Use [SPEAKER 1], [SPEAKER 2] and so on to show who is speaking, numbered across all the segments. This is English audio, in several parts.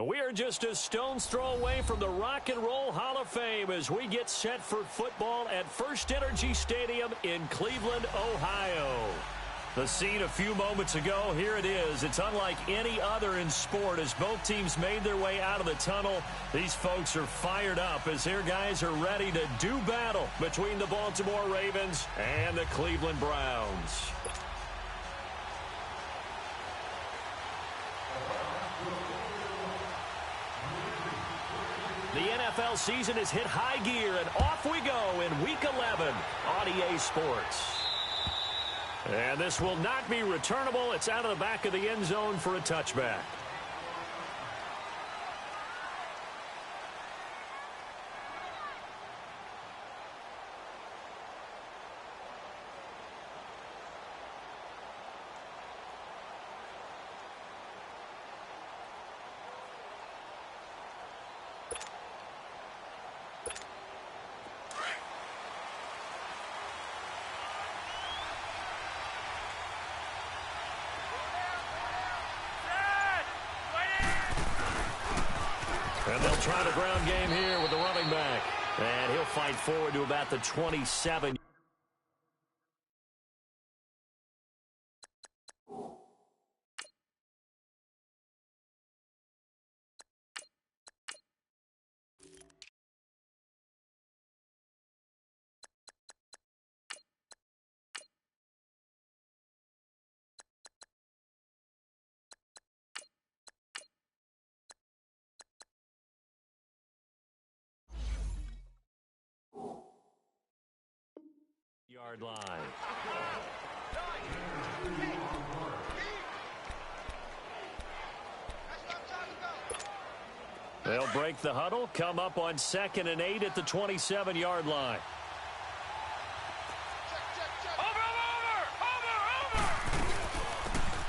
[SPEAKER 1] We are just a stone's throw away from the Rock and Roll Hall of Fame as we get set for football at First Energy Stadium in Cleveland, Ohio. The scene a few moments ago, here it is. It's unlike any other in sport as both teams made their way out of the tunnel. These folks are fired up as their guys are ready to do battle between the Baltimore Ravens and the Cleveland Browns. The NFL season has hit high gear, and off we go in Week 11 on EA Sports. And this will not be returnable. It's out of the back of the end zone for a touchback. And they'll try the ground game here with the running back. And he'll fight forward to about the 27. Yard line. They'll break the huddle, come up on 2nd and 8 at the 27-yard line.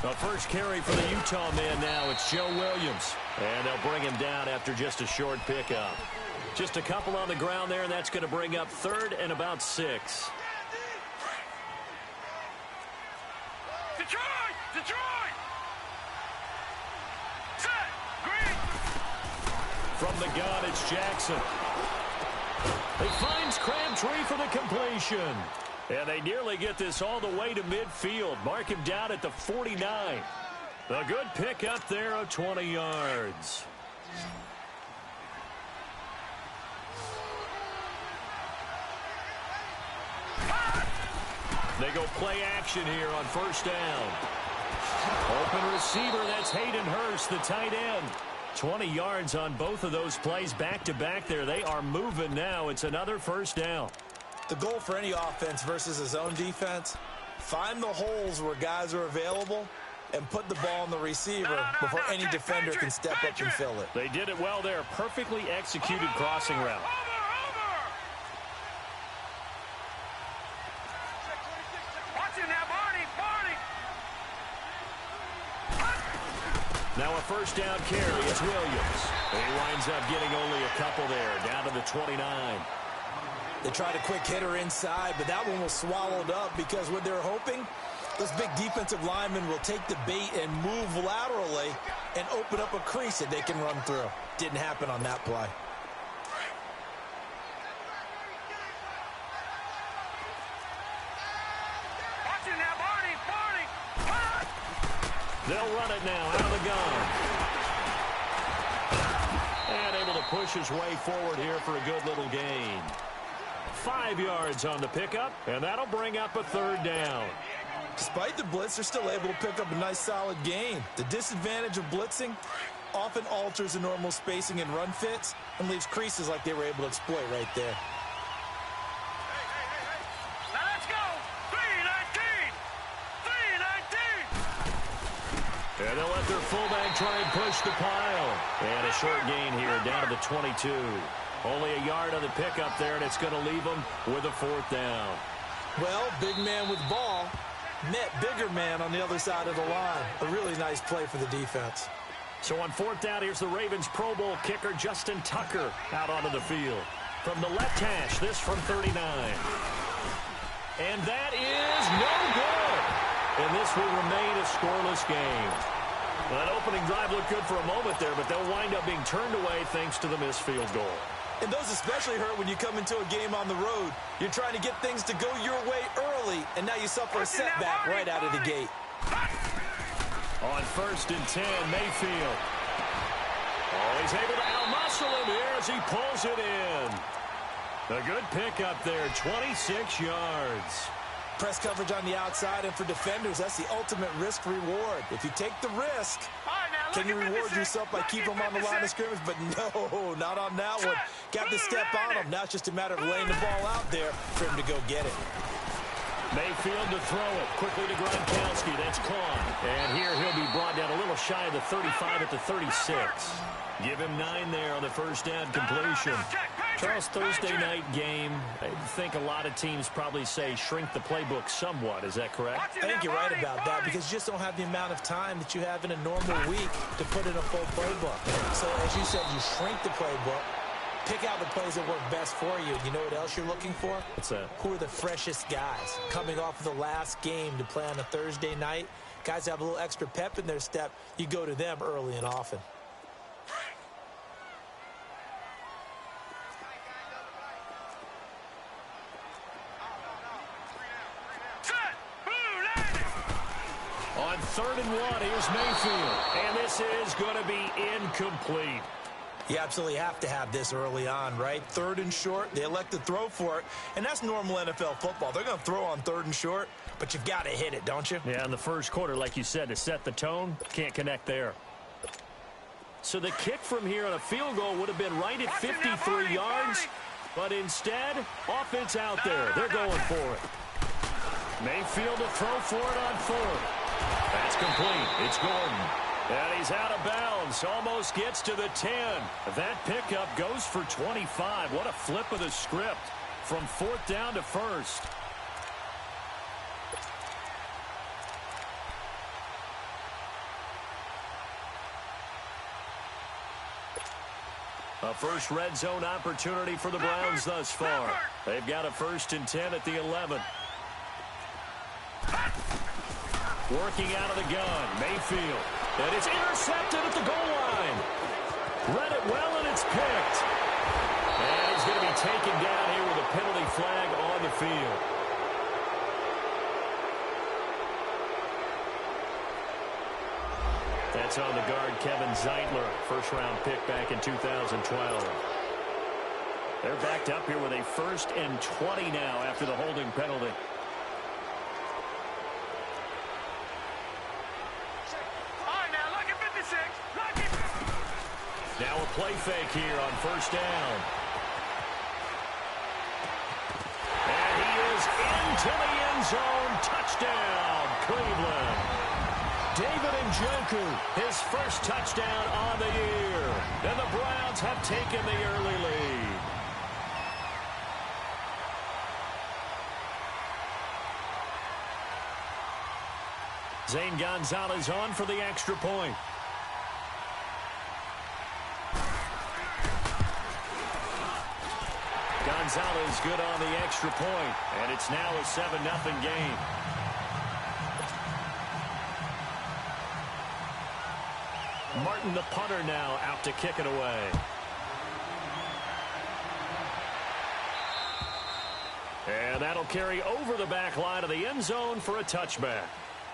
[SPEAKER 1] The first carry for the Utah man now, it's Joe Williams. And they'll bring him down after just a short pickup. Just a couple on the ground there, and that's going to bring up 3rd and about 6.
[SPEAKER 2] Detroit! Set! Green!
[SPEAKER 1] From the gun, it's Jackson. He finds Crabtree for the completion. And they nearly get this all the way to midfield. Mark him down at the 49. A good pick up there of 20 yards. They go play action here on 1st down. Open receiver, that's Hayden Hurst, the tight end. 20 yards on both of those plays back-to-back there. They are moving now. It's another 1st down.
[SPEAKER 3] The goal for any offense versus a zone defense, find the holes where guys are available and put the ball on the receiver before any defender can step up and fill it.
[SPEAKER 1] They did it well there. Perfectly executed crossing route. Now a 1st down carry, it's Williams. He winds up getting only a couple there, down to the 29.
[SPEAKER 3] They tried a quick hitter inside, but that one was swallowed up because what they're hoping, those big defensive linemen will take the bait and move laterally and open up a crease that they can run through. Didn't happen on that play.
[SPEAKER 1] They'll run it now out of the gun. And able to push his way forward here for a good little gain. 5 yards on the pickup, and that'll bring up a 3rd down.
[SPEAKER 3] Despite the blitz, they're still able to pick up a nice solid gain. The disadvantage of blitzing often alters the normal spacing and run fits and leaves creases like they were able to exploit right there.
[SPEAKER 1] And they'll let their fullback try and push the pile. And a short gain here down to the 22. Only a yard on the pickup there, and it's going to leave them with a 4th down.
[SPEAKER 3] Well, big man with ball met bigger man on the other side of the line. A really nice play for the defense.
[SPEAKER 1] So on 4th down, here's the Ravens Pro Bowl kicker Justin Tucker out onto the field. From the left hash, this from 39. And that is no good. And this will remain a scoreless game. Well, that opening drive looked good for a moment there, but they'll wind up being turned away thanks to the missed field goal.
[SPEAKER 3] And those especially hurt when you come into a game on the road. You're trying to get things to go your way early, and now you suffer a setback right out of the gate.
[SPEAKER 1] On 1st and 10, Mayfield. Oh, he's able to outmuscle him here as he pulls it in. A good pickup there, 26 yards.
[SPEAKER 3] Press coverage on the outside, and for defenders, that's the ultimate risk-reward. If you take the risk, can you reward yourself by keeping them on the line of scrimmage? But no, not on that one. Got to step on him. Now it's just a matter of laying the ball out there for him to go get it.
[SPEAKER 1] Mayfield to throw it. Quickly to Gronkowski. That's caught. And here he'll be brought down a little shy of the 35 at the 36. Give him 9 there on the first down completion. Charles, Thursday night game, I think a lot of teams probably say shrink the playbook somewhat. Is that correct?
[SPEAKER 3] I think you're right about that because you just don't have the amount of time that you have in a normal week to put in a full playbook. So, as you said, you shrink the playbook, pick out the plays that work best for you. And you know what else you're looking for?
[SPEAKER 1] What's that? Who
[SPEAKER 3] are the freshest guys coming off of the last game to play on a Thursday night? Guys have a little extra pep in their step. You go to them early and often.
[SPEAKER 1] On 3rd and 1, here's Mayfield. And this is going to be incomplete.
[SPEAKER 3] You absolutely have to have this early on, right? 3rd and short, they elect to throw for it, and that's normal NFL football. They're going to throw on 3rd and short, but you've got to hit it, don't you?
[SPEAKER 1] Yeah, in the first quarter, like you said, to set the tone, can't connect there. So the kick from here on a field goal would have been right at 53 yards, but instead, offense out there. They're going for it. Mayfield to throw for it on 4th. That's complete. It's Gordon. And he's out of bounds. Almost gets to the 10. That pickup goes for 25. What a flip of the script from 4th down to 1st. A first red zone opportunity for the Browns thus far. They've got a 1st and 10 at the 11. Working out of the gun, Mayfield. And it's intercepted at the goal line. Read it well, and it's picked. And he's going to be taken down here with a penalty flag on the field. That's on the guard, Kevin Zeitler. First-round pick back in 2012. They're backed up here with a 1st and 20 now after the holding penalty. Now a play fake here on 1st down. And he is into the end zone. Touchdown, Cleveland. David Njoku, his first touchdown on the year. And the Browns have taken the early lead. Zane Gonzalez on for the extra point. Gonzalez good on the extra point, and it's now a 7-0 game. Martin, the punter, now out to kick it away. And that'll carry over the back line of the end zone for a touchback.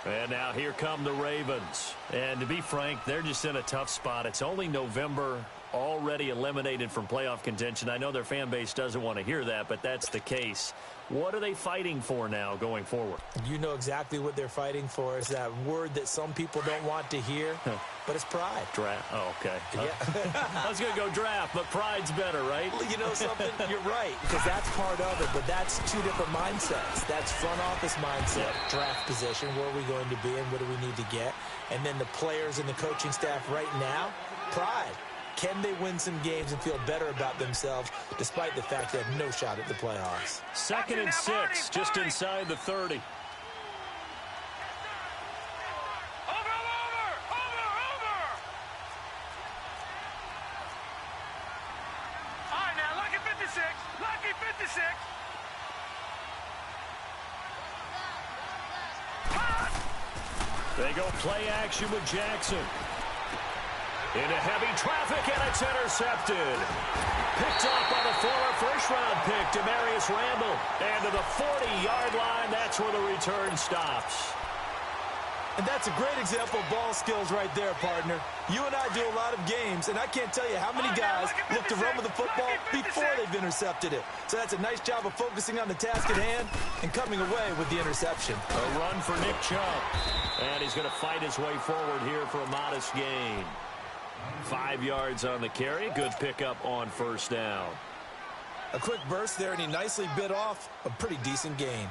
[SPEAKER 1] And now here come the Ravens. And to be frank, they're just in a tough spot. It's only November, already eliminated from playoff contention. I know their fan base doesn't want to hear that, but that's the case. What are they fighting for now going forward?
[SPEAKER 3] You know exactly what they're fighting for. Is that word that some people don't want to hear, but it's pride.
[SPEAKER 1] Draft. Oh, okay.
[SPEAKER 3] Yeah.
[SPEAKER 1] I was going to go draft, but pride's better, right?
[SPEAKER 3] You know something? You're right, because that's part of it, but that's two different mindsets. That's front office mindset, draft position, where are we going to be and what do we need to get? And then the players and the coaching staff right now, pride. Can they win some games and feel better about themselves despite the fact they have no shot at the playoffs?
[SPEAKER 1] 2nd and 6, just inside the 30. They go play action with Jackson. Into heavy traffic, and it's intercepted. Picked off by the former first-round pick, Demarius Randall. And to the 40-yard line, that's where the return stops.
[SPEAKER 3] And that's a great example of ball skills right there, partner. You and I do a lot of games, and I can't tell you how many guys look to run with the football before they've intercepted it. So that's a nice job of focusing on the task at hand and coming away with the interception.
[SPEAKER 1] A run for Nick Chubb. And he's going to fight his way forward here for a modest gain. 5 yards on the carry. Good pickup on first down.
[SPEAKER 3] A quick burst there, and he nicely bit off a pretty decent gain.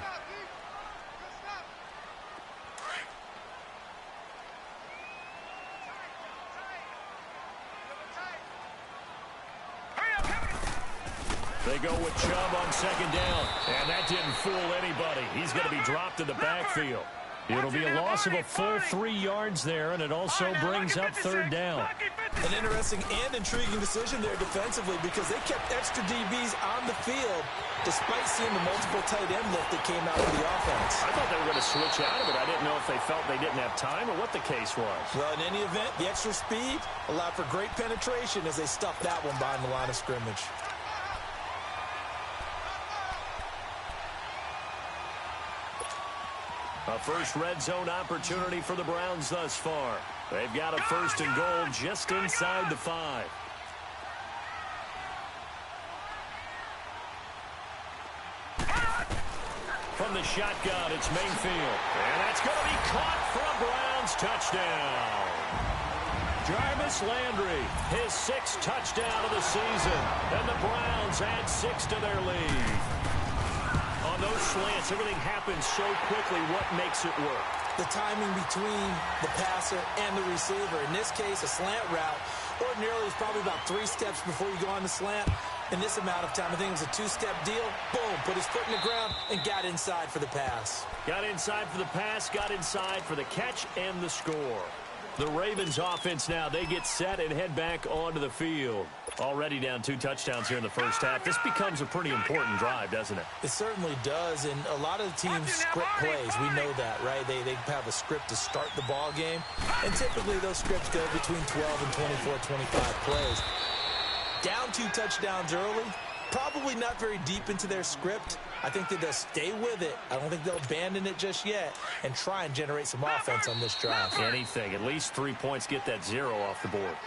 [SPEAKER 1] They go with Chubb on second down, and that didn't fool anybody. He's going to be dropped in the backfield. It'll be a loss of a full 3 yards there, and it also brings up third down.
[SPEAKER 3] An interesting and intriguing decision there defensively because they kept extra DBs on the field despite seeing the multiple tight end lift that came out of the offense.
[SPEAKER 1] I thought they were going to switch out of it. I didn't know if they felt they didn't have time or what the case was.
[SPEAKER 3] Well, in any event, the extra speed allowed for great penetration as they stuffed that one behind the line of scrimmage.
[SPEAKER 1] A first red zone opportunity for the Browns thus far. They've got a first and goal just inside the 5. From the shotgun, it's Mayfield. And that's going to be caught for a Browns touchdown. Jarvis Landry, his 6th touchdown of the season. And the Browns add 6 to their lead. On those slants, everything happens so quickly. What makes it work?
[SPEAKER 3] The timing between the passer and the receiver. In this case, a slant route ordinarily is probably about 3 steps before you go on the slant. In this amount of time, I think it was a 2-step deal. Boom, put his foot in the ground and got inside for the pass.
[SPEAKER 1] Got inside for the pass, got inside for the catch and the score. The Ravens offense now, they get set and head back onto the field. Already down 2 touchdowns here in the first half. This becomes a pretty important drive, doesn't it?
[SPEAKER 3] It certainly does, and a lot of the teams script plays. We know that, right? They have a script to start the ball game, and typically those scripts go between 12 and 24, 25 plays. Down 2 touchdowns early, probably not very deep into their script. I think that they'll stay with it. I don't think they'll abandon it just yet and try and generate some offense on this drive.
[SPEAKER 1] Anything. At least 3 points, get that 0 off the board.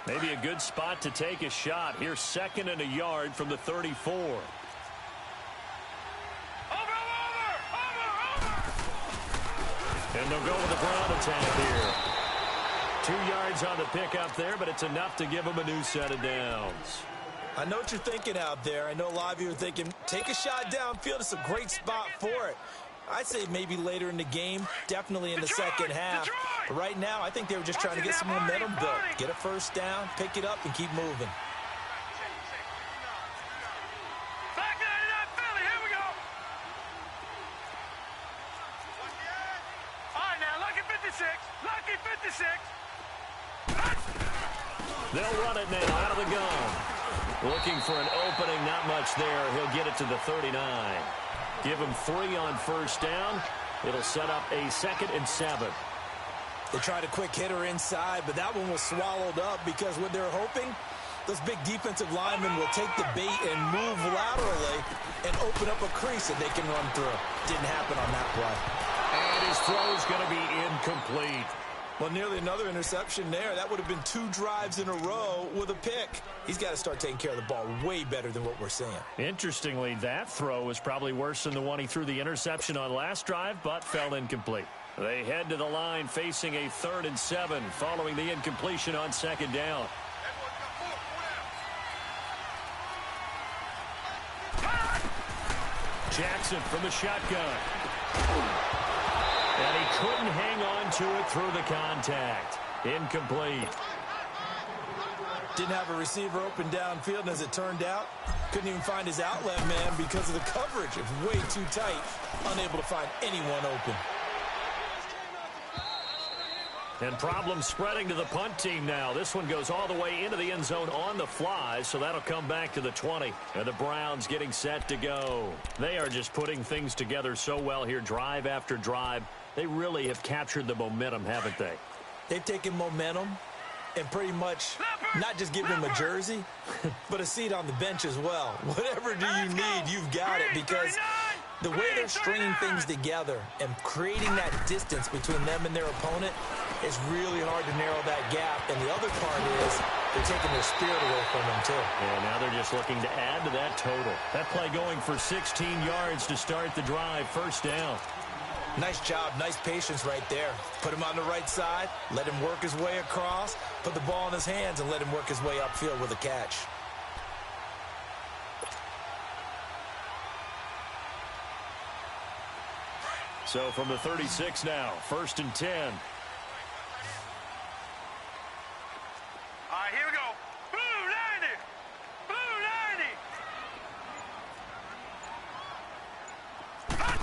[SPEAKER 1] Maybe a good spot to take a shot. Here's 2nd and a yard from the 34. And they'll go with a ground attack here. 2 yards on the pickup there, but it's enough to give them a new set of downs.
[SPEAKER 3] I know what you're thinking out there. I know a lot of you are thinking, take a shot downfield. It's a great spot for it. I'd say maybe later in the game, definitely in the second half. But right now, I think they were just trying to get some momentum built. Get a first down, pick it up, and keep moving.
[SPEAKER 1] They'll run it now out of the gun. Looking for an opening, not much there. He'll get it to the 39. Give him 3 on first down. It'll set up a 2nd and 7.
[SPEAKER 3] They tried a quick hitter inside, but that one was swallowed up because what they're hoping, those big defensive linemen will take the bait and move laterally and open up a crease that they can run through. Didn't happen on that play.
[SPEAKER 1] And his throw is going to be incomplete.
[SPEAKER 3] Well, nearly another interception there. That would have been 2 drives in a row with a pick. He's got to start taking care of the ball way better than what we're seeing. Interestingly,
[SPEAKER 1] that throw was probably worse than the one he threw the interception on last drive, but fell incomplete. They head to the line facing a 3rd and 7 following the incompletion on 2nd down. Jackson from the shotgun. And he couldn't hang on to it through the contact. Incomplete.
[SPEAKER 3] Didn't have a receiver open downfield, and as it turned out, couldn't even find his outlet man because of the coverage. It was way too tight, unable to find anyone open.
[SPEAKER 1] And problems spreading to the punt team now. This one goes all the way into the end zone on the fly, so that'll come back to the 20. And the Browns getting set to go. They are just putting things together so well here, drive after drive. They really have captured the momentum, haven't they?
[SPEAKER 3] They've taken momentum and pretty much not just given him a jersey, but a seat on the bench as well. Whatever do you need, you've got it, because the way they're stringing things together and creating that distance between them and their opponent, it's really hard to narrow that gap. And the other part is they're taking their spirit away from them, too.
[SPEAKER 1] And now they're just looking to add to that total. That play going for 16 yards to start the drive, first down.
[SPEAKER 3] Nice job, nice patience right there. Put him on the right side, let him work his way across, put the ball in his hands, and let him work his way upfield with a catch.
[SPEAKER 1] So from the 36 now, first and 10.
[SPEAKER 2] All right, here we go. Blue 90. Blue 90.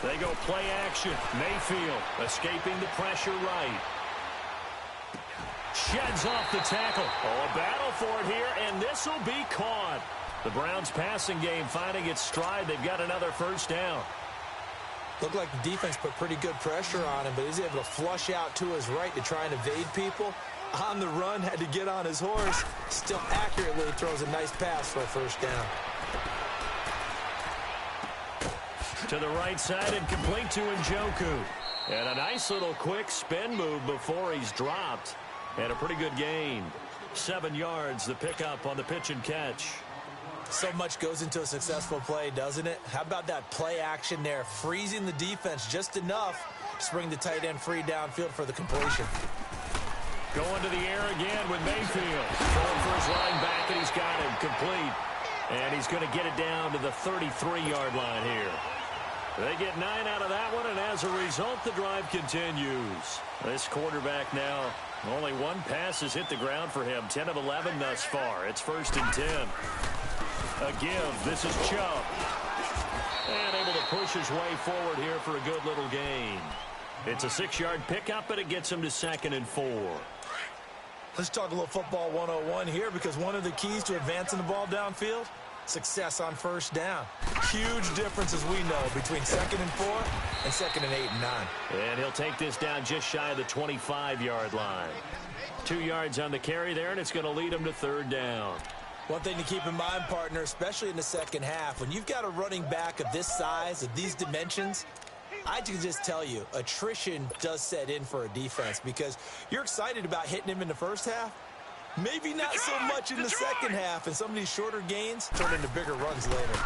[SPEAKER 1] They go play action. Mayfield escaping the pressure right. Sheds off the tackle. Oh, a battle for it here, and this will be caught. The Browns passing game finding its stride. They've got another first down.
[SPEAKER 3] Looked like the defense put pretty good pressure on him, but he's able to flush out to his right to try and evade people. On the run, had to get on his horse. Still accurately throws a nice pass for a first down.
[SPEAKER 1] To the right side and complete to Njoku. And a nice little quick spin move before he's dropped. And a pretty good gain. 7 yards, the pickup on the pitch and catch.
[SPEAKER 3] So much goes into a successful play, doesn't it? How about that play action there? Freezing the defense just enough to bring the tight end free downfield for the completion.
[SPEAKER 1] Going to the air again with Mayfield. Going for his running back, and he's got him complete. And he's going to get it down to the 33-yard line here. They get 9 out of that one, and as a result, the drive continues. This quarterback now, only one pass has hit the ground for him. 10 of 11 thus far. It's first and 10. A give. This is Chubb. And able to push his way forward here for a good little gain. It's a 6-yard pickup, but it gets him to 2nd and 4.
[SPEAKER 3] Let's talk a little football 101 here, because one of the keys to advancing the ball downfield, success on first down. Huge difference, as we know, between 2nd and 4 and 2nd and 8 and 9.
[SPEAKER 1] And he'll take this down just shy of the 25-yard line. 2 yards on the carry there, and it's going to lead him to 3rd down.
[SPEAKER 3] One thing to keep in mind, partner, especially in the second half, when you've got a running back of this size, of these dimensions, I can just tell you, attrition does set in for a defense, because you're excited about hitting him in the first half. Maybe not so much in the second half, and some of these shorter gains turn into bigger runs later.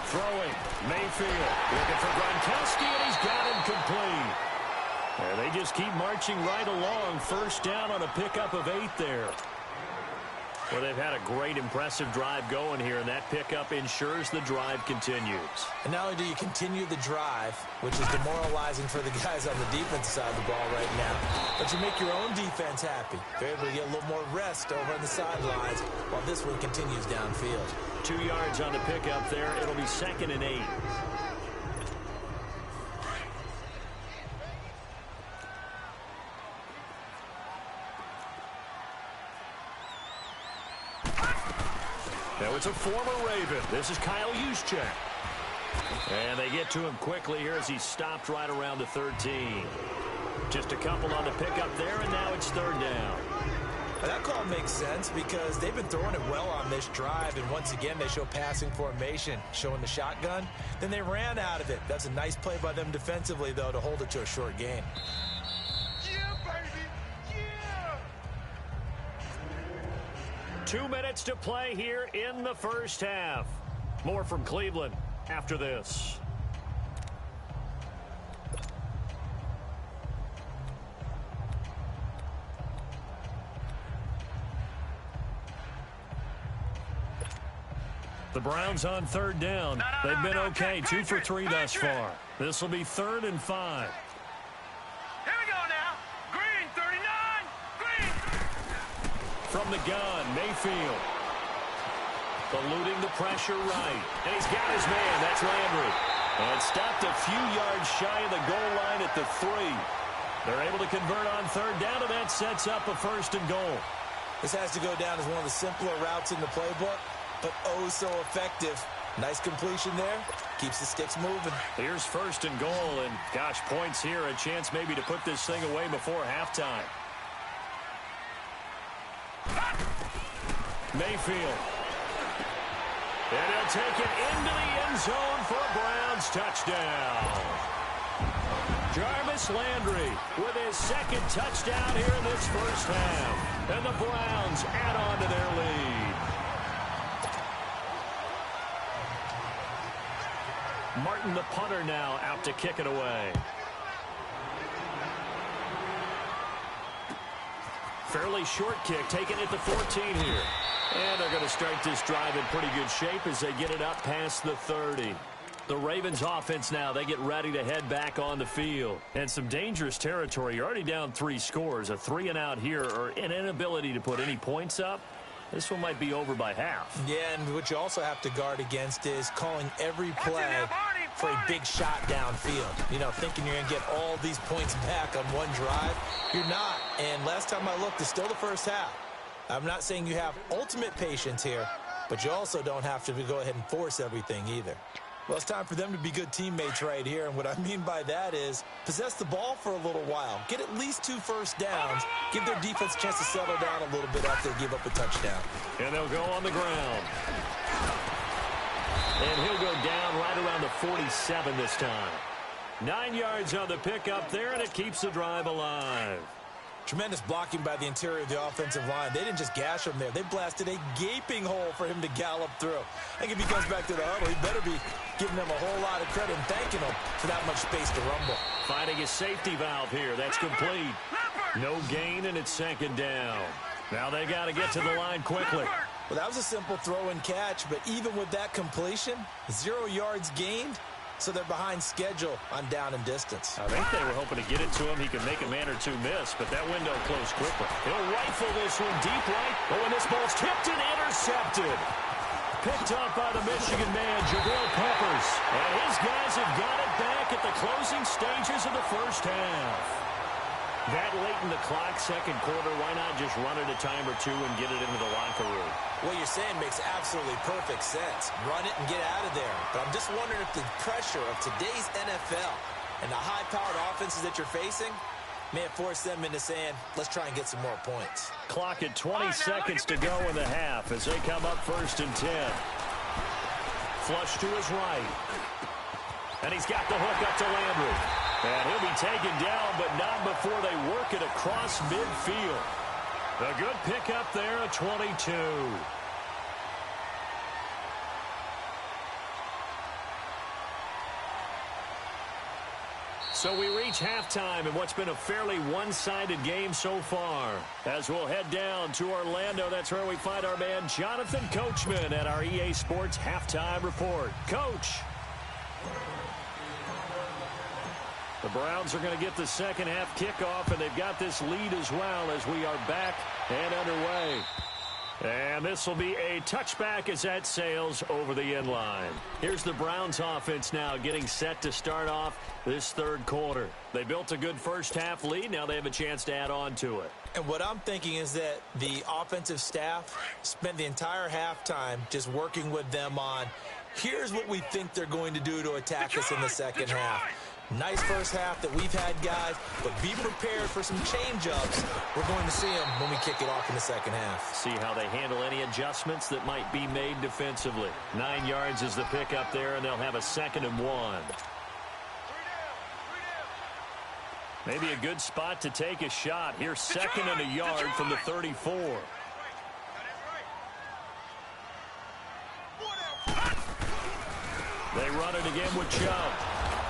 [SPEAKER 1] Throwing, Mayfield looking for Gronkowski, and he's got him complete. And they just keep marching right along. First down on a pickup of 8 there. Well, they've had a great, impressive drive going here, and that pickup ensures the drive continues.
[SPEAKER 3] And not only do you continue the drive, which is demoralizing for the guys on the defensive side of the ball right now, but you make your own defense happy. They're able to get a little more rest over on the sidelines while this one continues downfield.
[SPEAKER 1] 2 yards on the pickup there. It'll be 2nd and 8. Now it's a former Raven. This is Kyle Juszczyk. And they get to him quickly here as he's stopped right around the 13. Just a couple on the pickup there, and now it's 3rd down.
[SPEAKER 3] That call makes sense, because they've been throwing it well on this drive, and once again they show passing formation, showing the shotgun. Then they ran out of it. That's a nice play by them defensively, though, to hold it to a short gain.
[SPEAKER 2] Yeah, baby. Yeah.
[SPEAKER 1] 2 minutes to play here in the first half. More from Cleveland after this. The Browns on 3rd down. They've been okay, 2 for 3 thus far. This will be 3rd and 5.
[SPEAKER 2] Here we go now. Green, 39. Green.
[SPEAKER 1] From the gun, Mayfield. Eluding the pressure right. And he's got his man. That's Landry. And stopped a few yards shy of the goal line at the 3. They're able to convert on third down, and that sets up a 1st and goal.
[SPEAKER 3] This has to go down as one of the simpler routes in the playbook, but oh so effective. Nice completion there. Keeps the sticks moving.
[SPEAKER 1] Here's 1st and goal, and gosh, points here. A chance maybe to put this thing away before halftime. Mayfield. And he'll take it into the end zone for a Browns touchdown. Jarvis Landry with his 2nd touchdown here in this first half. And the Browns add on to their lead. Martin, the punter, now out to kick it away. Fairly short kick, taken at the 14 here. And they're going to start this drive in pretty good shape as they get it up past the 30. The Ravens offense now, they get ready to head back on the field. And some dangerous territory. You're already down 3 scores. A 3-and-out here, or an inability to put any points up. This one might be over by half.
[SPEAKER 3] Yeah, and what you also have to guard against is calling every play for a big shot downfield. You know, thinking you're going to get all these points back on one drive. You're not. And last time I looked, it's still the first half. I'm not saying you have ultimate patience here, but you also don't have to go ahead and force everything either. Well, it's time for them to be good teammates right here, and what I mean by that is possess the ball for a little while. Get at least 2 first downs. Give their defense a chance to settle down a little bit after they give up a touchdown.
[SPEAKER 1] And they'll go on the ground. And he'll go down right around the 47 this time. 9 yards on the pickup there, and it keeps the drive alive.
[SPEAKER 3] Tremendous blocking by the interior of the offensive line. They didn't just gash him there. They blasted a gaping hole for him to gallop through. I think if he comes back to the huddle, he better be giving them a whole lot of credit and thanking them for that much space to rumble.
[SPEAKER 1] Finding a safety valve here. That's complete. No gain, and it's 2nd down. Now they got to get to the line quickly.
[SPEAKER 3] Well, that was a simple throw and catch, but even with that completion, 0 yards gained. So they're behind schedule on down and distance.
[SPEAKER 1] I think they were hoping to get it to him. He could make a man or 2 miss, but that window closed quickly. He'll rifle this one deep right. Oh, and this ball's tipped and intercepted. Picked up by the Michigan man, Jabril Peppers. And his guys have got it back at the closing stages of the first half. That late in the clock, 2nd quarter, why not just run it a time or 2 and get it into the locker room?
[SPEAKER 3] What you're saying makes absolutely perfect sense. Run it and get out of there. But I'm just wondering if the pressure of today's NFL and the high-powered offenses that you're facing may have forced them into saying, let's try and get some more points.
[SPEAKER 1] Clock at 20 seconds to go in the half as they come up 1st and 10. Flush to his right. And he's got the hook up to Landry. And he'll be taken down, but not before they work it across midfield. A good pickup there at 22. So we reach halftime in what's been a fairly one-sided game so far. As we'll head down to Orlando, that's where we find our man Jonathan Coachman at our EA Sports Halftime Report. Coach. The Browns are going to get the 2nd half kickoff, and they've got this lead as well as we are back and underway. And this will be a touchback as that sails over the end line. Here's the Browns offense now getting set to start off this 3rd quarter. They built a good first half lead. Now they have a chance to add on to it.
[SPEAKER 3] And what I'm thinking is that the offensive staff spent the entire halftime just working with them on, here's what we think they're going to do to attack us in the 2nd half. Nice first half that we've had, guys, but be prepared for some change-ups. We're going to see them when we kick it off in the 2nd half.
[SPEAKER 1] See how they handle any adjustments that might be made defensively. 9 yards is the pickup there, and they'll have a 2nd and 1. Maybe a good spot to take a shot. Here's 2nd and a yard from the 34. They run it again with Chubb.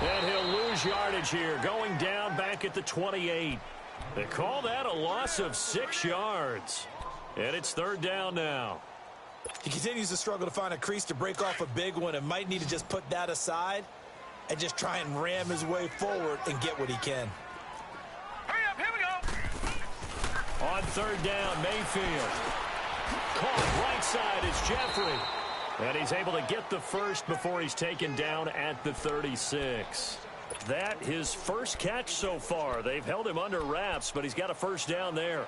[SPEAKER 1] And he'll lose yardage here, going down back at the 28. They call that a loss of 6 yards. And it's 3rd down now.
[SPEAKER 3] He continues to struggle to find a crease to break off a big one and might need to just put that aside and just try and ram his way forward and get what he can.
[SPEAKER 2] Hurry up, here we go.
[SPEAKER 1] On 3rd down, Mayfield. Caught right side is Jeffrey. And he's able to get the first before he's taken down at the 36. that his first catch so far. They've held him under wraps, but he's got a first down there.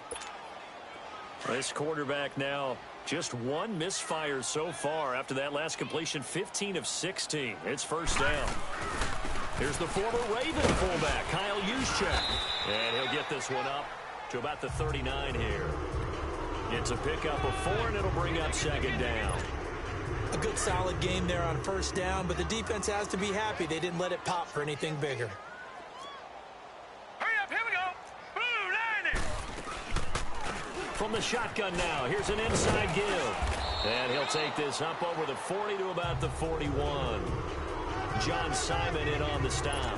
[SPEAKER 1] This quarterback now just one misfire so far after that last completion, 15 of 16. It's first down. Here's the former Raven fullback, Kyle Juszczyk. And he'll get this one up to about the 39 here. It's a pickup of 4, and it'll bring up second down.
[SPEAKER 3] A good solid game there on first down, but the defense has to be happy they didn't let it pop for anything bigger.
[SPEAKER 2] Hurry up, here we go. Blue line it.
[SPEAKER 1] From the shotgun now, here's an inside give. And he'll take this up over the 40 to about the 41. John Simon in on the stop.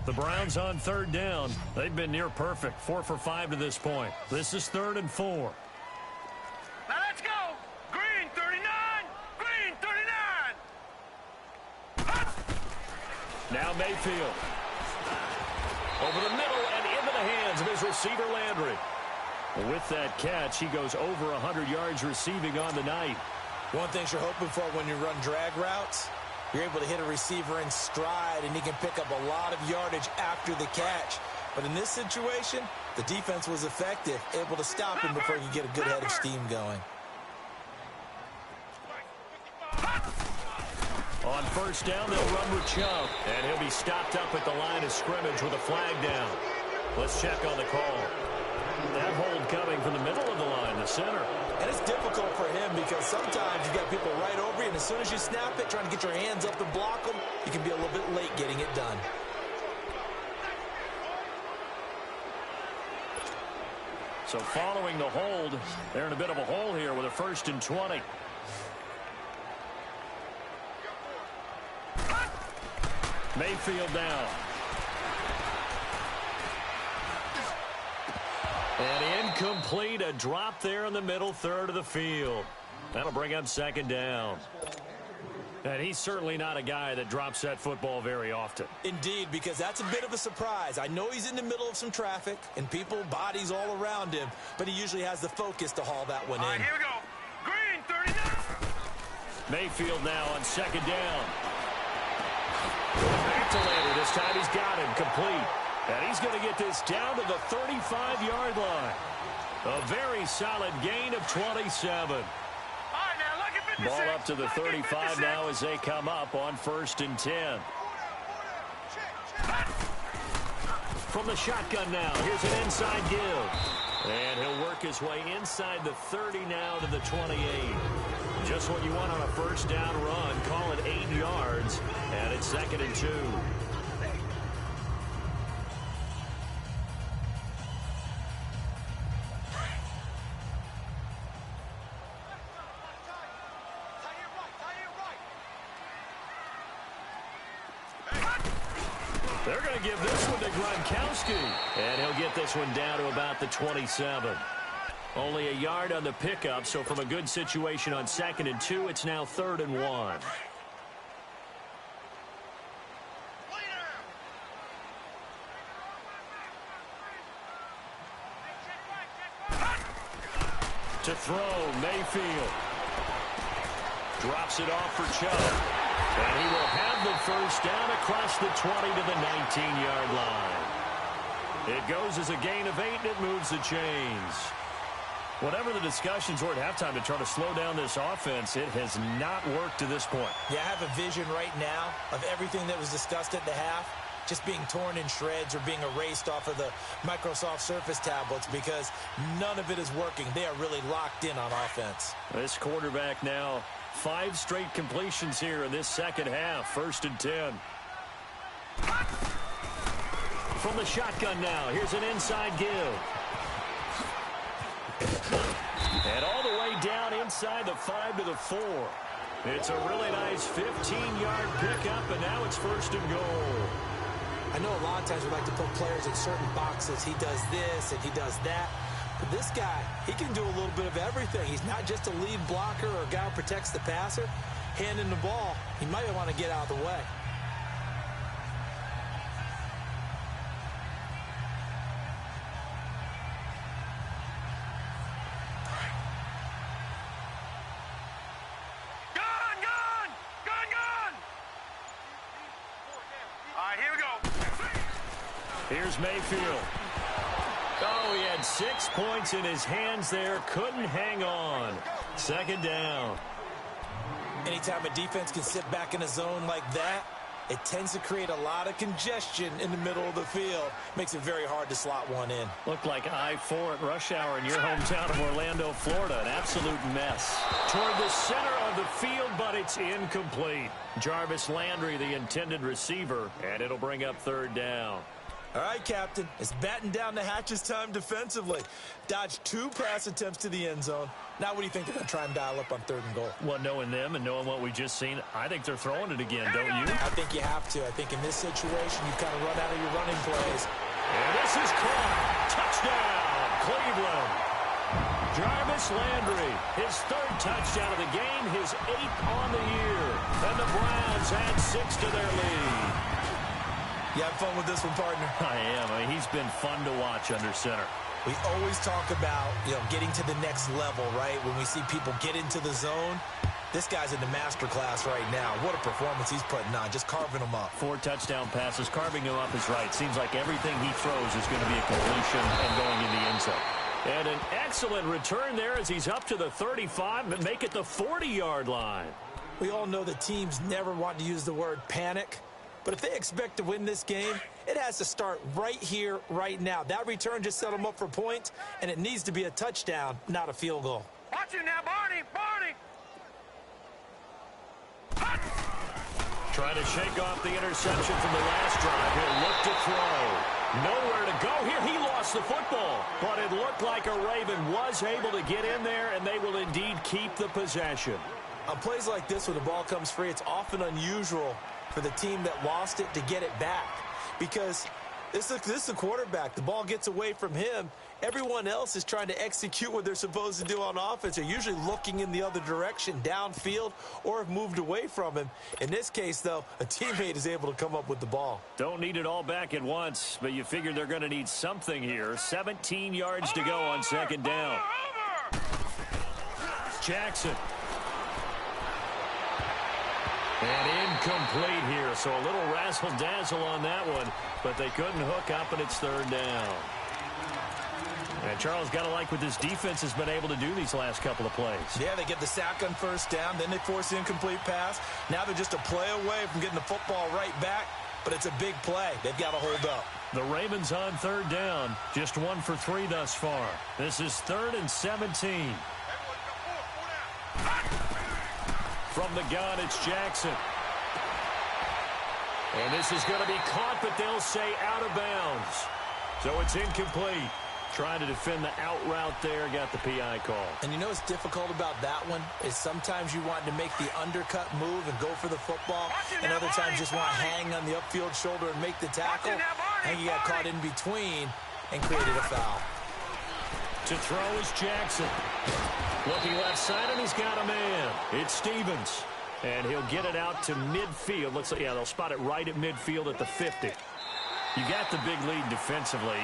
[SPEAKER 1] The Browns on third down. They've been near perfect, 4 for 5 to this point. This is 3rd and 4.
[SPEAKER 2] Now let's go. Green 39. Green 39.
[SPEAKER 1] Now Mayfield. Over the middle and into the hands of his receiver Landry. With that catch, he goes over 100 yards receiving on the night.
[SPEAKER 3] One thing you're hoping for when you run drag routes, you're able to hit a receiver in stride, and he can pick up a lot of yardage after the catch. But in this situation, the defense was effective, able to stop him before he could get a good head of steam going.
[SPEAKER 1] On first down, they'll run with Chubb, and he'll be stopped up at the line of scrimmage with a flag down. Let's check on the call. That hold coming from the middle of the line, the center.
[SPEAKER 3] And it's difficult for him because sometimes you got people right over you, and as soon as you snap it, trying to get your hands up to block them, you can be a little bit late getting it done.
[SPEAKER 1] So following the hold, they're in a bit of a hole here with a 1st and 20. Mayfield down. And incomplete, a drop there in the middle third of the field. That'll bring up second down. And he's certainly not a guy that drops that football very often.
[SPEAKER 3] Indeed, because that's a bit of a surprise. I know he's in the middle of some traffic and people, bodies all around him, but he usually has the focus to haul that one in.
[SPEAKER 2] All right, here we go. Green 39.
[SPEAKER 1] Mayfield now on second down. Back to Landry. This time he's got him complete. And he's going to get this down to the 35-yard line. A very solid gain of 27.
[SPEAKER 2] All right, now look at 56.
[SPEAKER 1] Ball up to the 35 now as they come up on 1st and 10. From the shotgun now, here's an inside give. And he'll work his way inside the 30 now to the 28. Just what you want on a first down run. Call it 8 yards. And it's 2nd and 2. They're going to give this one to Gronkowski. And he'll get this one down to about the 27. Only a yard on the pickup, so from a good situation on 2nd and 2, it's now 3rd and 1. To throw, Mayfield. Drops it off for Chubb. And he will have the first down across the 20 to the 19-yard line. It goes as a gain of 8, and it moves the chains. Whatever the discussions were at halftime to try to slow down this offense, it has not worked to this point.
[SPEAKER 3] Yeah, I have a vision right now of everything that was discussed at the half just being torn in shreds or being erased off of the Microsoft Surface tablets because none of it is working. They are really locked in on offense.
[SPEAKER 1] This quarterback now 5 straight completions here in this second half. 1st and 10. From the shotgun now, here's an inside give. And all the way down inside the 5 to the 4. It's a really nice 15-yard pickup, and now it's 1st and goal.
[SPEAKER 3] I know a lot of times we like to put players in certain boxes. He does this and he does that. But this guy, he can do a little bit of everything. He's not just a lead blocker or a guy who protects the passer. Handing the ball, he might want to get out of the way.
[SPEAKER 1] Here's Mayfield. Oh, he had 6 points in his hands there. Couldn't hang on. Second down.
[SPEAKER 3] Anytime a defense can sit back in a zone like that, it tends to create a lot of congestion in the middle of the field. Makes it very hard to slot one in.
[SPEAKER 1] Looked like I-4 at rush hour in your hometown of Orlando, Florida. An absolute mess. Toward the center of the field, but it's incomplete. Jarvis Landry, the intended receiver, and it'll bring up third down.
[SPEAKER 3] All right, Captain, it's batten down the hatches time defensively. Dodged 2 pass attempts to the end zone. Now what do you think they're going to try and dial up on 3rd and goal?
[SPEAKER 1] Well, knowing them and knowing what we just seen, I think they're throwing it again, don't you?
[SPEAKER 3] I think you have to. I think in this situation, you kind of run out of your running plays.
[SPEAKER 1] And this is caught. Touchdown, Cleveland. Jarvis Landry, his 3rd touchdown of the game, his 8th on the year. And the Browns add 6 to their lead.
[SPEAKER 3] You have fun with this one, partner?
[SPEAKER 1] I am. I mean, he's been fun to watch under center.
[SPEAKER 3] We always talk about, getting to the next level, right? When we see people get into the zone, this guy's in the master class right now. What a performance he's putting on, just carving them up.
[SPEAKER 1] 4 touchdown passes, carving him up is right. Seems like everything he throws is going to be a completion and going in the end zone. And an excellent return there as he's up to the 35 and make it the 40-yard line.
[SPEAKER 3] We all know that teams never want to use the word panic. But if they expect to win this game, it has to start right here, right now. That return just set them up for points, and it needs to be a touchdown, not a field goal.
[SPEAKER 2] Watch it now, Barney! Barney!
[SPEAKER 1] Trying to shake off the interception from the last drive. He'll look to throw. Nowhere to go here. He lost the football. But it looked like a Raven was able to get in there, and they will indeed keep the possession.
[SPEAKER 3] On plays like this, when the ball comes free, it's often unusual for the team that lost it to get it back, because this is the quarterback. The ball gets away from him. Everyone else is trying to execute what they're supposed to do on offense. They're usually looking in the other direction, downfield, or have moved away from him. In this case, though, a teammate is able to come up with the ball.
[SPEAKER 1] Don't need it all back at once, but you figure they're going to need something here. 17 yards to go on 2nd down. Jackson. And incomplete here, so a little razzle-dazzle on that one, but they couldn't hook up, and it's 3rd down. And Charles, got to like what this defense has been able to do these last couple of plays.
[SPEAKER 3] Yeah, they get the sack on 1st down, then they force the incomplete pass. Now they're just a play away from getting the football right back, but it's a big play. They've got to hold up.
[SPEAKER 1] The Ravens on 3rd down, just 1 for 3 thus far. This is 3rd and 17. From the gun, it's Jackson. And this is going to be caught, but they'll say out of bounds. So it's incomplete. Trying to defend the out route there, got the PI call. And
[SPEAKER 3] you know what's difficult about that one is sometimes you want to make the undercut move and go for the football, and other times just want to hang on the upfield shoulder and make the tackle. And you got caught in between and created a foul.
[SPEAKER 1] To throw is Jackson. Looking left side, and he's got a man. It's Stevens. And he'll get it out to midfield. Looks like, yeah, they'll spot it right at midfield at the 50. You got the big lead defensively.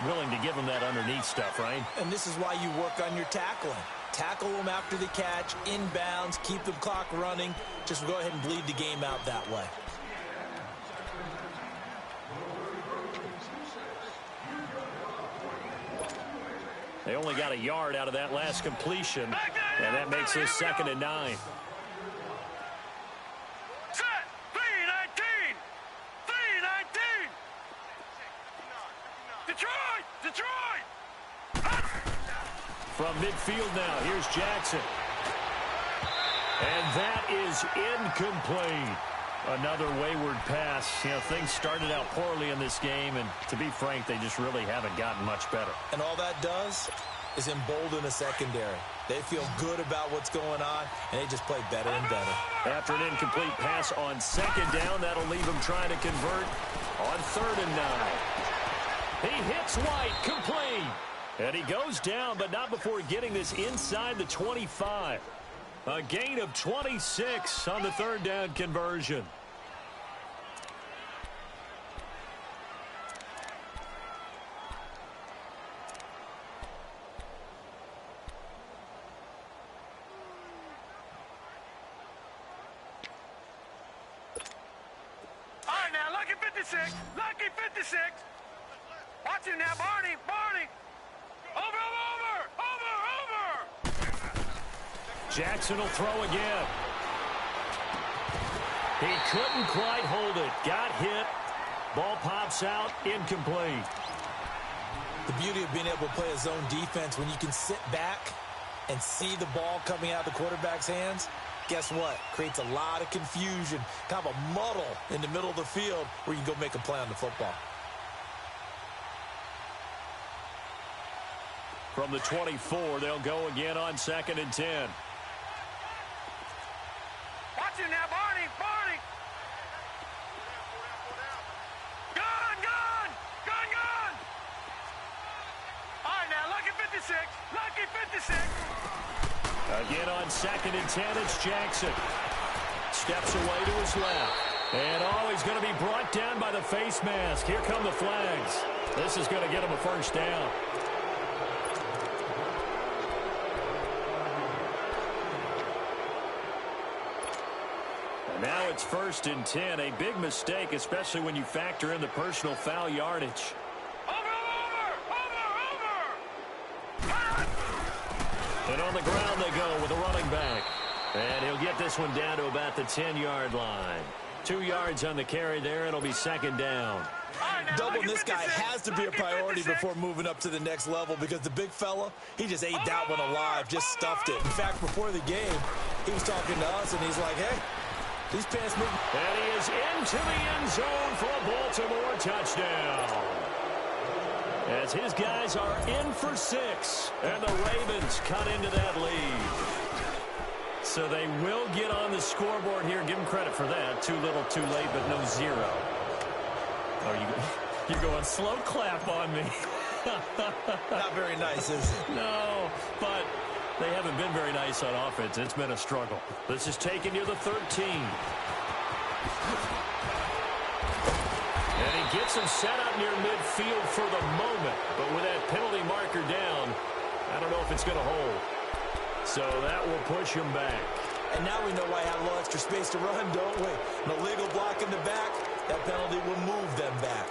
[SPEAKER 1] Willing to give them that underneath stuff, right?
[SPEAKER 3] And this is why you work on your tackling. Tackle them after the catch, inbounds, keep the clock running. Just go ahead and bleed the game out that way.
[SPEAKER 1] They only got a yard out of that last completion, and that makes this 2nd and 9.
[SPEAKER 2] Set! 3-19! 3-19! Detroit! Detroit!
[SPEAKER 1] From midfield now, here's Jackson. And that is incomplete. Another wayward pass. You know, things started out poorly in this game, and to be frank, they just really haven't gotten much better.
[SPEAKER 3] And all that does is embolden a secondary. They feel good about what's going on, and they just play better and better.
[SPEAKER 1] After an incomplete pass on 2nd down, that'll leave them trying to convert on 3rd and 9. He hits White, complete. And he goes down, but not before getting this inside the 25. A gain of 26 on the 3rd down conversion.
[SPEAKER 2] All right, now, lucky 56. Lucky 56. Watch him now, Barney. Barney. Over.
[SPEAKER 1] Jackson will throw again. He couldn't quite hold it. Got hit. Ball pops out. Incomplete.
[SPEAKER 3] The beauty of being able to play a zone defense when you can sit back and see the ball coming out of the quarterback's hands, guess what? Creates a lot of confusion, kind of a muddle in the middle of the field where you can go make a play on the football.
[SPEAKER 1] From the 24, they'll go again on 2nd and 10.
[SPEAKER 2] Watch him now, Barney. Barney. Gun. All right, now, lucky 56. Lucky 56.
[SPEAKER 1] Again on 2nd and 10, it's Jackson. Steps away to his left. And, he's going to be brought down by the face mask. Here come the flags. This is going to get him a first down. And now it's 1st and 10. A big mistake, especially when you factor in the personal foul yardage. And on the ground they go with a running back. And he'll get this one down to about the 10-yard line. 2 yards on the carry there. It'll be 2nd down.
[SPEAKER 3] Doubling this guy has to be a priority before moving up to the next level because the big fella, he just ate that one alive, just stuffed it. In fact, before the game, he was talking to us, and he's like, hey, these pants move.
[SPEAKER 1] And he is into the end zone for a Baltimore touchdown. As his guys are in for 6, and the Ravens cut into that lead. So they will get on the scoreboard here. Give them credit for that. Too little, too late, but no 0. Oh, you're going slow clap on me.
[SPEAKER 3] Not very nice, is it?
[SPEAKER 1] No, but they haven't been very nice on offense. It's been a struggle. This is taken near the 13. And he gets him set up near midfield for the moment. But with that penalty marker down, I don't know if it's going to hold. So that will push him back.
[SPEAKER 3] And now we know why I have a little extra space to run, don't we? An illegal block in the back, that penalty will move them back.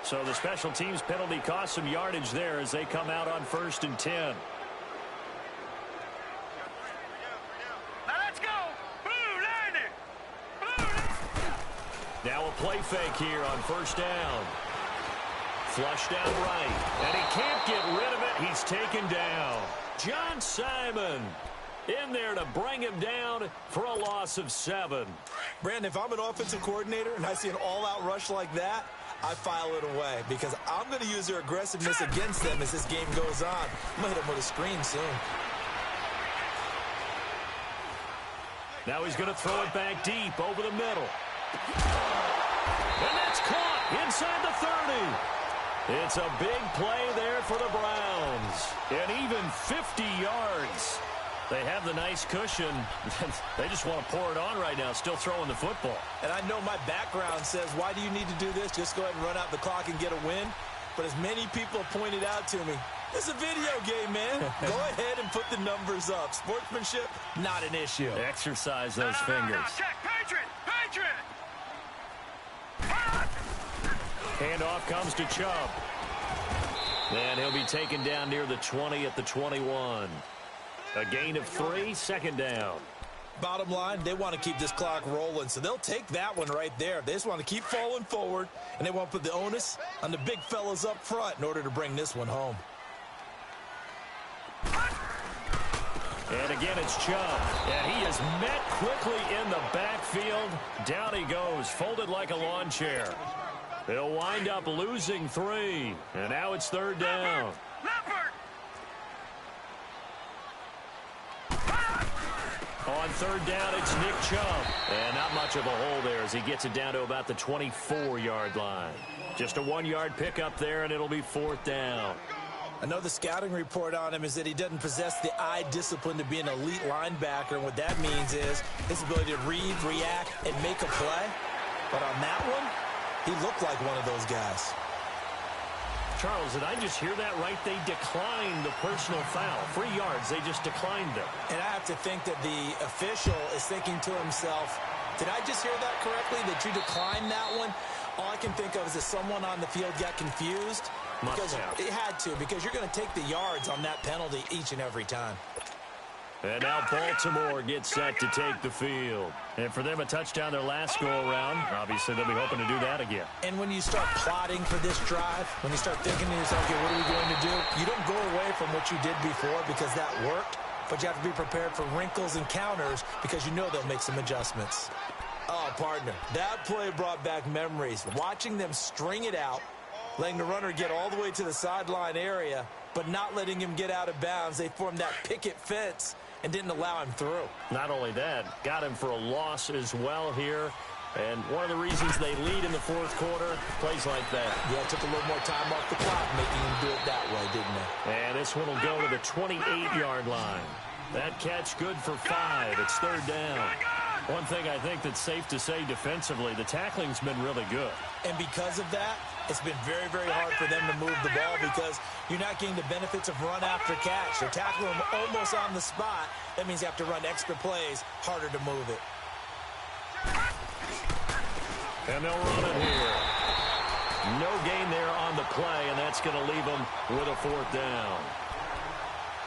[SPEAKER 1] So the special teams penalty cost some yardage there as they come out on 1st and 10. Now a play fake here on 1st down. Flush down right. And he can't get rid of it. He's taken down. John Simon in there to bring him down for a loss of 7.
[SPEAKER 3] Brandon, if I'm an offensive coordinator and I see an all-out rush like that, I file it away because I'm going to use their aggressiveness against them as this game goes on. I'm going to hit them with a screen soon.
[SPEAKER 1] Now he's going to throw it back deep over the middle. And that's caught inside the 30. It's a big play there for the Browns. And even 50 yards. They have the nice cushion. They just want to pour it on right now, still throwing the football.
[SPEAKER 3] And I know my background says, why do you need to do this? Just go ahead and run out the clock and get a win. But as many people have pointed out to me, it's a video game, man. Go ahead and put the numbers up. Sportsmanship, not an issue.
[SPEAKER 1] Exercise those fingers.
[SPEAKER 2] Check, Patriot!
[SPEAKER 1] Handoff comes to Chubb. And he'll be taken down near the 20 at the 21. A gain of 3, 2nd down.
[SPEAKER 3] Bottom line, they want to keep this clock rolling, so they'll take that one right there. They just want to keep falling forward, and they want to put the onus on the big fellas up front in order to bring this one home.
[SPEAKER 1] And again, it's Chubb. And he is met quickly in the backfield. Down he goes, folded like a lawn chair. They'll wind up losing 3. And now it's 3rd down. On 3rd down, it's Nick Chubb. And not much of a hole there as he gets it down to about the 24-yard line. Just a 1-yard pickup there, and it'll be 4th down.
[SPEAKER 3] I know the scouting report on him is that he doesn't possess the eye discipline to be an elite linebacker. And what that means is his ability to read, react, and make a play. But on that one, he looked like one of those guys.
[SPEAKER 1] Charles, did I just hear that right? They declined the personal foul. 3 yards, they just declined them.
[SPEAKER 3] And I have to think that the official is thinking to himself, Did I just hear that correctly, that you declined that one? All I can think of is that someone on the field got confused. Because it had to, because you're going to take the yards on that penalty each and every time.
[SPEAKER 1] And now Baltimore gets set to take the field. And for them, a touchdown their last go-around. Obviously, they'll be hoping to do that again.
[SPEAKER 3] And when you start plotting for this drive, when you start thinking to yourself, okay, what are we going to do? You don't go away from what you did before because that worked, but you have to be prepared for wrinkles and counters because you know they'll make some adjustments. Oh, partner, that play brought back memories. Watching them string it out, letting the runner get all the way to the sideline area, but not letting him get out of bounds. They formed that picket fence and didn't allow him through.
[SPEAKER 1] Not only that, got him for a loss as well here. And one of the reasons they lead in the fourth quarter, plays like that.
[SPEAKER 3] Yeah, it took a little more time off the clock, making him do it that way, didn't it?
[SPEAKER 1] And this one will go to the 28-yard line. That catch good for 5. It's third down. One thing I think that's safe to say defensively, the tackling's been really good.
[SPEAKER 3] And because of that, it's been very, very hard for them to move the ball because you're not getting the benefits of run after catch. They're tackling them almost on the spot. That means you have to run extra plays, harder to move it.
[SPEAKER 1] And they'll run it here. No gain there on the play, and that's going to leave them with a fourth down.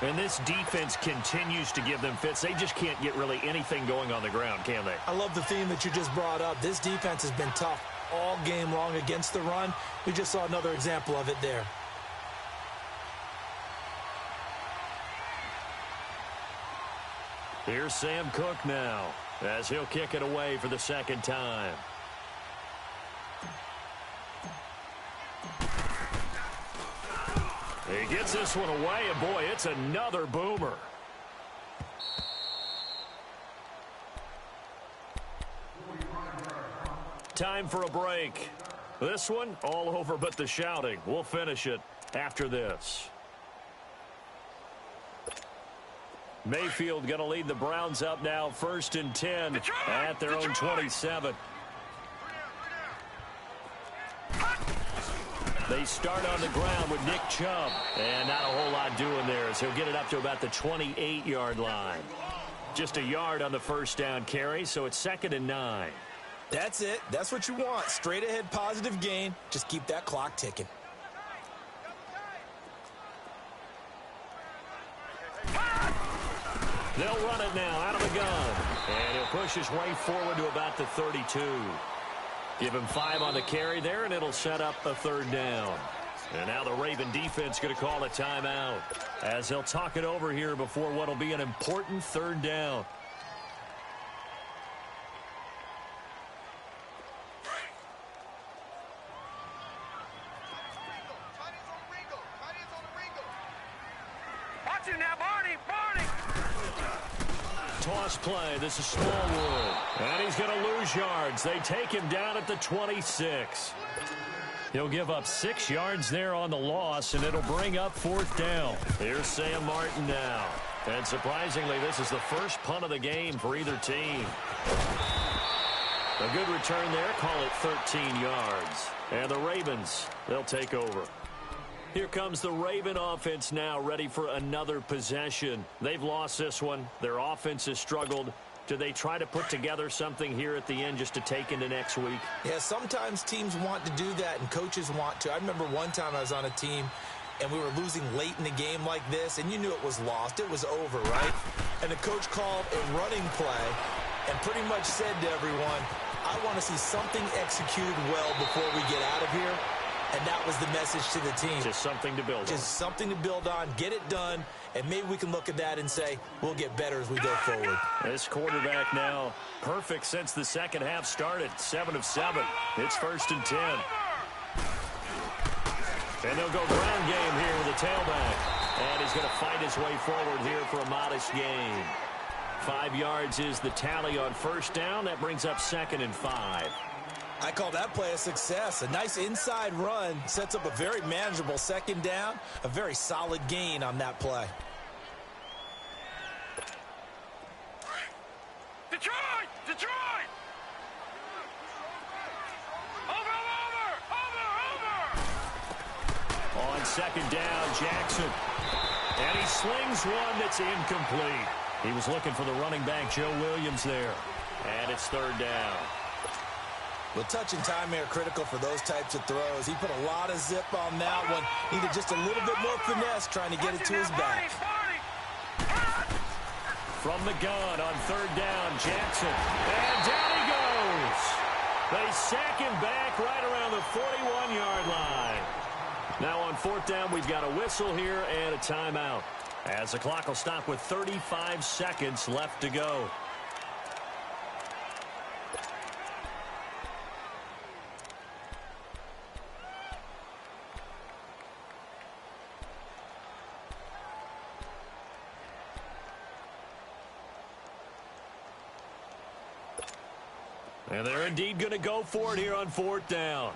[SPEAKER 1] And this defense continues to give them fits. They just can't get really anything going on the ground, can they?
[SPEAKER 3] I love the theme that you just brought up. This defense has been tough all game long against the run. We just saw another example of it there.
[SPEAKER 1] Here's Sam Cook now as he'll kick it away for the second time. He gets this one away, and boy, it's another boomer. Time for a break. This one, all over but the shouting. We'll finish it after this. Mayfield going to lead the Browns up now, 1st and 10 at their own 27. They start on the ground with Nick Chubb. And not a whole lot doing there as he'll get it up to about the 28-yard line. Just a yard on the first down carry, so it's 2nd and 9.
[SPEAKER 3] That's it. That's what you want. Straight ahead positive gain. Just keep that clock ticking.
[SPEAKER 1] They'll run it now out of the gun. And he'll push his way forward to about the 32. Give him 5 on the carry there, and it'll set up a 3rd down. And now the Raven defense going to call a timeout as they'll talk it over here before what will be an important 3rd down.
[SPEAKER 2] Watch it now, Barney!
[SPEAKER 1] Toss play. This is Smallwood. And he's going to lose yards. They take him down at the 26. He'll give up 6 yards there on the loss, and it'll bring up 4th down. Here's Sam Martin now. And surprisingly, this is the first punt of the game for either team. A good return there. Call it 13 yards. And the Ravens, they'll take over. Here comes the Raven offense now, ready for another possession. They've lost this one. Their offense has struggled. Do they try to put together something here at the end just to take into next week?
[SPEAKER 3] Yeah, sometimes teams want to do that and coaches want to. I remember one time I was on a team and we were losing late in the game like this, and you knew it was lost. It was over, right? And the coach called a running play and pretty much said to everyone, I want to see something executed well before we get out of here. And that was the message to the team.
[SPEAKER 1] Just something to build on.
[SPEAKER 3] Just something to build on, get it done, and maybe we can look at that and say, we'll get better as we go forward.
[SPEAKER 1] This quarterback now, perfect since the second half started. 7 of 7. It's 1st and 10. And they'll go ground game here with the tailback. And he's going to fight his way forward here for a modest gain. 5 yards is the tally on 1st down. That brings up 2nd and 5.
[SPEAKER 3] I call that play a success. A nice inside run sets up a very manageable 2nd down. A very solid gain on that play.
[SPEAKER 2] Detroit! Detroit! Over!
[SPEAKER 1] On 2nd down, Jackson. And he slings one that's incomplete. He was looking for the running back, Joe Williams, there. And it's third down.
[SPEAKER 3] Well, touch and time are critical for those types of throws. He put a lot of zip on that one. Needed just a little bit more finesse trying to get it to his back.
[SPEAKER 1] From the gun on third down, Jackson. And down he goes. They sack him back right around the 41-yard line. Now on fourth down, we've got a whistle here and a timeout, as the clock will stop with 35 seconds left to go. And they're indeed going to go for it here on fourth down.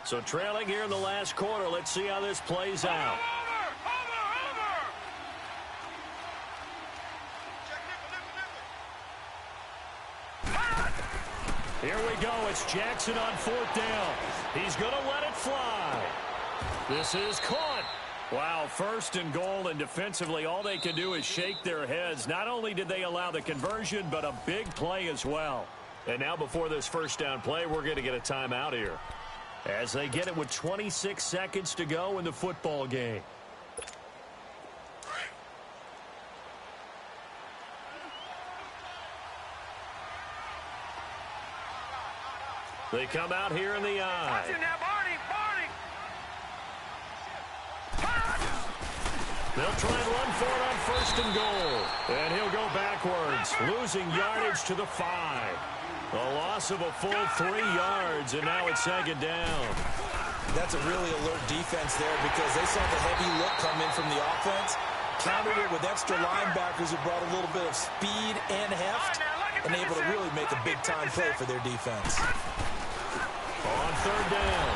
[SPEAKER 1] So trailing here in the last quarter. Let's see how this plays out. Here we go. It's Jackson on fourth down. He's going to let it fly. This is caught. Wow, first and goal, and defensively all they can do is shake their heads. Not only did they allow the conversion, but a big play as well. And now before this first down play, we're going to get a timeout here, as they get it with 26 seconds to go in the football game. They come out here in the eye. They'll try and run for it on first and goal. And he'll go backwards, losing yardage to the 5. A loss of a full 3 yards, and now it's second down.
[SPEAKER 3] That's a really alert defense there, because they saw the heavy look come in from the offense, countered it with extra linebackers who brought a little bit of speed and heft, and able to really make a big-time play for their defense.
[SPEAKER 1] On third down,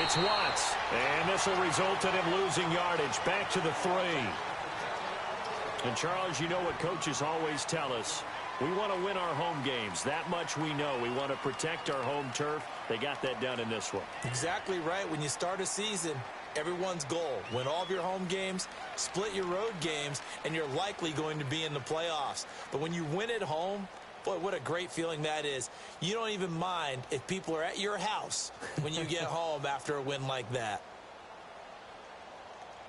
[SPEAKER 1] it's Watts, and this will result in him losing yardage back to the 3. And, Charles, you know what coaches always tell us. We want to win our home games. That much we know. We want to protect our home turf. They got that done in this one.
[SPEAKER 3] Exactly right. When you start a season, everyone's goal: win all of your home games, split your road games, and you're likely going to be in the playoffs. But when you win at home, boy, what a great feeling that is. You don't even mind if people are at your house when you get home after a win like that.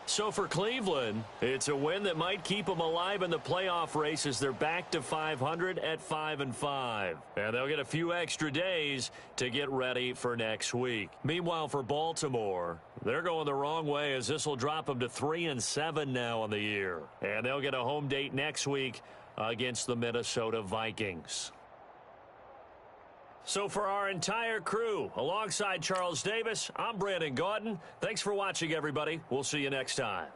[SPEAKER 1] So for Cleveland, it's a win that might keep them alive in the playoff race as they're back to 500 at 5-5. And they'll get a few extra days to get ready for next week. Meanwhile, for Baltimore, they're going the wrong way, as this will drop them to 3-7 now on the year. And they'll get a home date next week against the Minnesota Vikings. So for our entire crew, alongside Charles Davis, I'm Brandon Gaudin. Thanks for watching, everybody. We'll see you next time.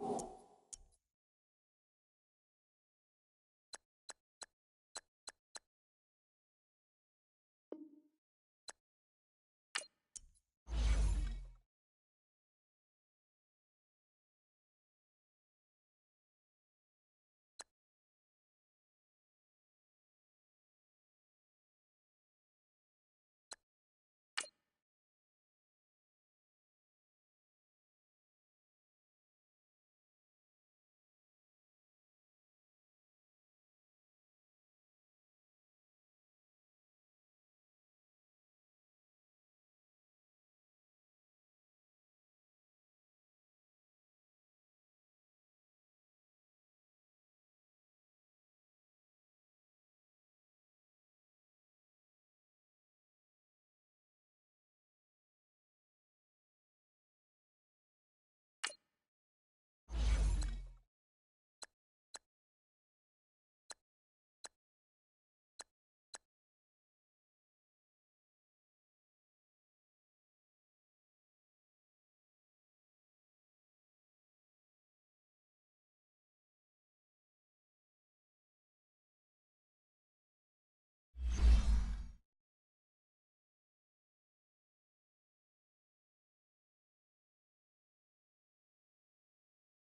[SPEAKER 4] you.